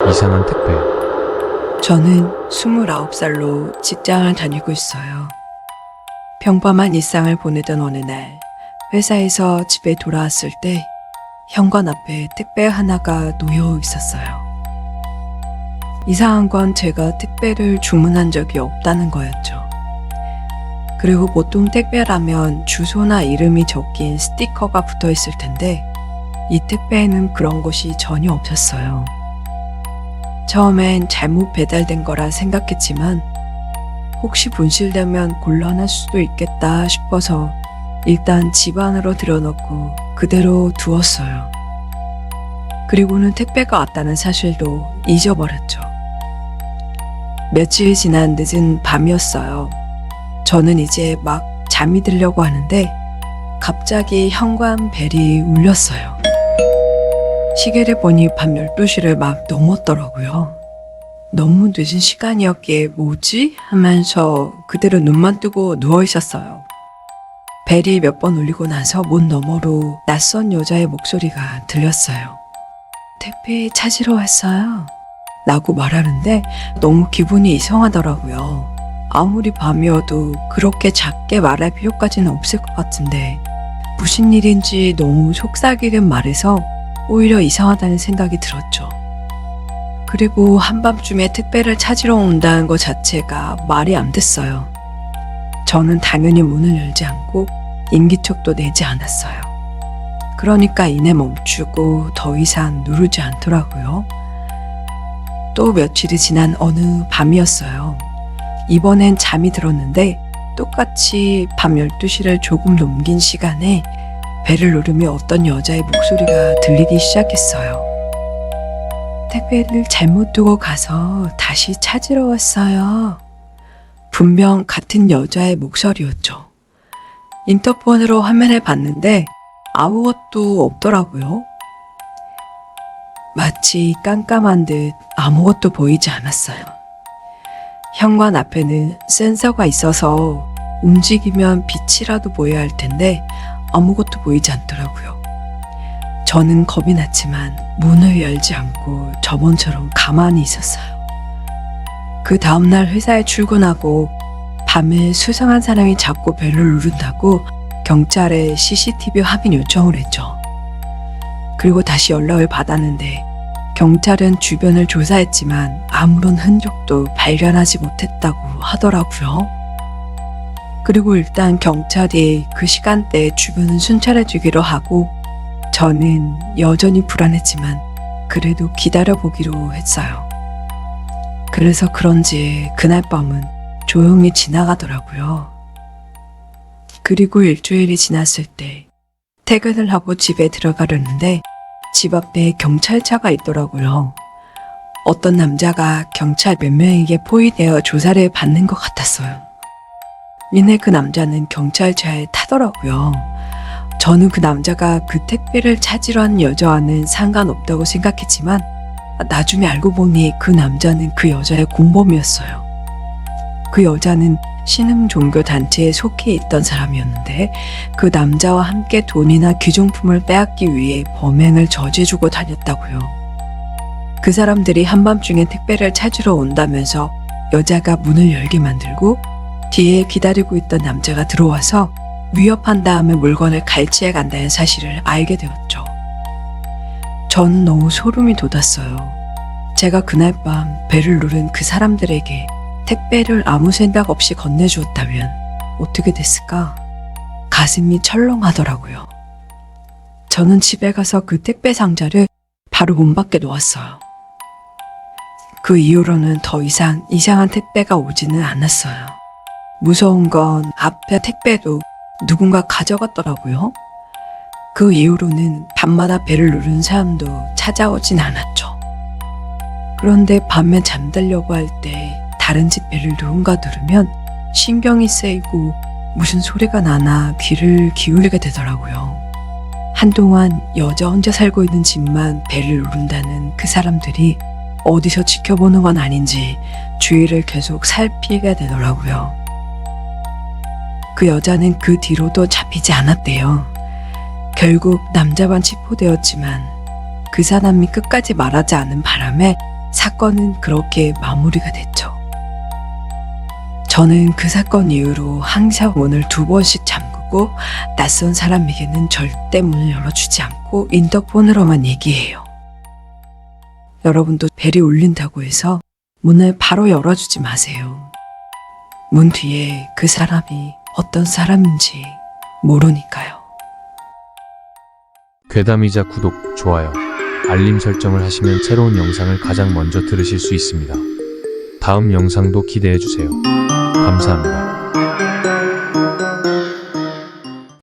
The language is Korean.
이상한 택배. 저는 29살로 직장을 다니고 있어요. 평범한 일상을 보내던 어느 날, 회사에서 집에 돌아왔을 때 현관 앞에 택배 하나가 놓여 있었어요. 이상한 건 제가 택배를 주문한 적이 없다는 거였죠. 그리고 보통 택배라면 주소나 이름이 적힌 스티커가 붙어 있을 텐데 이 택배에는 그런 것이 전혀 없었어요. 처음엔 잘못 배달된 거라 생각했지만 혹시 분실되면 곤란할 수도 있겠다 싶어서 일단 집 안으로 들여놓고 그대로 두었어요. 그리고는 택배가 왔다는 사실도 잊어버렸죠. 며칠이 지난 늦은 밤이었어요. 저는 이제 막 잠이 들려고 하는데 갑자기 현관 벨이 울렸어요. 시계를 보니 밤 12시를 막 넘었더라고요. 너무 늦은 시간이었기에 뭐지? 하면서 그대로 눈만 뜨고 누워 있었어요. 벨이 몇 번 울리고 나서 문 너머로 낯선 여자의 목소리가 들렸어요. 택배 찾으러 왔어요. 라고 말하는데 너무 기분이 이상하더라고요. 아무리 밤이어도 그렇게 작게 말할 필요까지는 없을 것 같은데 무슨 일인지 너무 속삭이는 말에서 오히려 이상하다는 생각이 들었죠. 그리고 한밤중에 택배를 찾으러 온다는 것 자체가 말이 안 됐어요. 저는 당연히 문을 열지 않고 인기척도 내지 않았어요. 그러니까 이내 멈추고 더 이상 누르지 않더라고요. 또 며칠이 지난 어느 밤이었어요. 이번엔 잠이 들었는데 똑같이 밤 12시를 조금 넘긴 시간에 벨을 누르며 어떤 여자의 목소리가 들리기 시작했어요. 택배를 잘못 두고 가서 다시 찾으러 왔어요. 분명 같은 여자의 목소리였죠. 인터폰으로 화면을 봤는데 아무것도 없더라고요. 마치 깜깜한 듯 아무것도 보이지 않았어요. 현관 앞에는 센서가 있어서 움직이면 빛이라도 보여야 할 텐데 아무것도 보이지 않더라고요. 저는 겁이 났지만 문을 열지 않고 저번처럼 가만히 있었어요. 그 다음날 회사에 출근하고 밤에 수상한 사람이 자꾸 벨을 누른다고 경찰에 CCTV 확인 요청을 했죠. 그리고 다시 연락을 받았는데 경찰은 주변을 조사했지만 아무런 흔적도 발견하지 못했다고 하더라고요. 그리고 일단 경찰이 그 시간대에 주변을 순찰해주기로 하고 저는 여전히 불안했지만 그래도 기다려보기로 했어요. 그래서 그런지 그날 밤은 조용히 지나가더라고요. 그리고 일주일이 지났을 때 퇴근을 하고 집에 들어가려는데 집 앞에 경찰차가 있더라고요. 어떤 남자가 경찰 몇 명에게 포위되어 조사를 받는 것 같았어요. 이내 그 남자는 경찰차에 타더라고요. 저는 그 남자가 그 택배를 찾으러 한 여자와는 상관없다고 생각했지만 나중에 알고 보니 그 남자는 그 여자의 공범이었어요. 그 여자는 신흥 종교 단체에 속해 있던 사람이었는데 그 남자와 함께 돈이나 귀중품을 빼앗기 위해 범행을 저지르고 다녔다고요. 그 사람들이 한밤중에 택배를 찾으러 온다면서 여자가 문을 열게 만들고 뒤에 기다리고 있던 남자가 들어와서 위협한 다음에 물건을 갈취해 간다는 사실을 알게 되었죠. 전 너무 소름이 돋았어요. 제가 그날 밤 벨을 누른 그 사람들에게 택배를 아무 생각 없이 건네주었다면 어떻게 됐을까? 가슴이 철렁하더라고요. 저는 집에 가서 그 택배 상자를 바로 문 밖에 놓았어요. 그 이후로는 더 이상 이상한 택배가 오지는 않았어요. 무서운 건 앞에 택배도 누군가 가져갔더라고요. 그 이후로는 밤마다 벨을 누르는 사람도 찾아오진 않았죠. 그런데 밤에 잠들려고 할 때 다른 집 벨을 누군가 누르면 신경이 쓰이고 무슨 소리가 나나 귀를 기울이게 되더라고요. 한동안 여자 혼자 살고 있는 집만 벨을 누른다는 그 사람들이 어디서 지켜보는 건 아닌지 주위를 계속 살피게 되더라고요. 그 여자는 그 뒤로도 잡히지 않았대요. 결국 남자만 체포되었지만 그 사람이 끝까지 말하지 않은 바람에 사건은 그렇게 마무리가 됐죠. 저는 그 사건 이후로 항상 문을 2번씩 잠그고 낯선 사람에게는 절대 문을 열어주지 않고 인터폰으로만 얘기해요. 여러분도 벨이 울린다고 해서 문을 바로 열어주지 마세요. 문 뒤에 그 사람이 어떤 사람인지 모르니까요. 괴담이자 구독, 좋아요, 알림 설정을 하시면 새로운 영상을 가장 먼저 들으실 수 있습니다. 다음 영상도 기대해주세요. 감사합니다.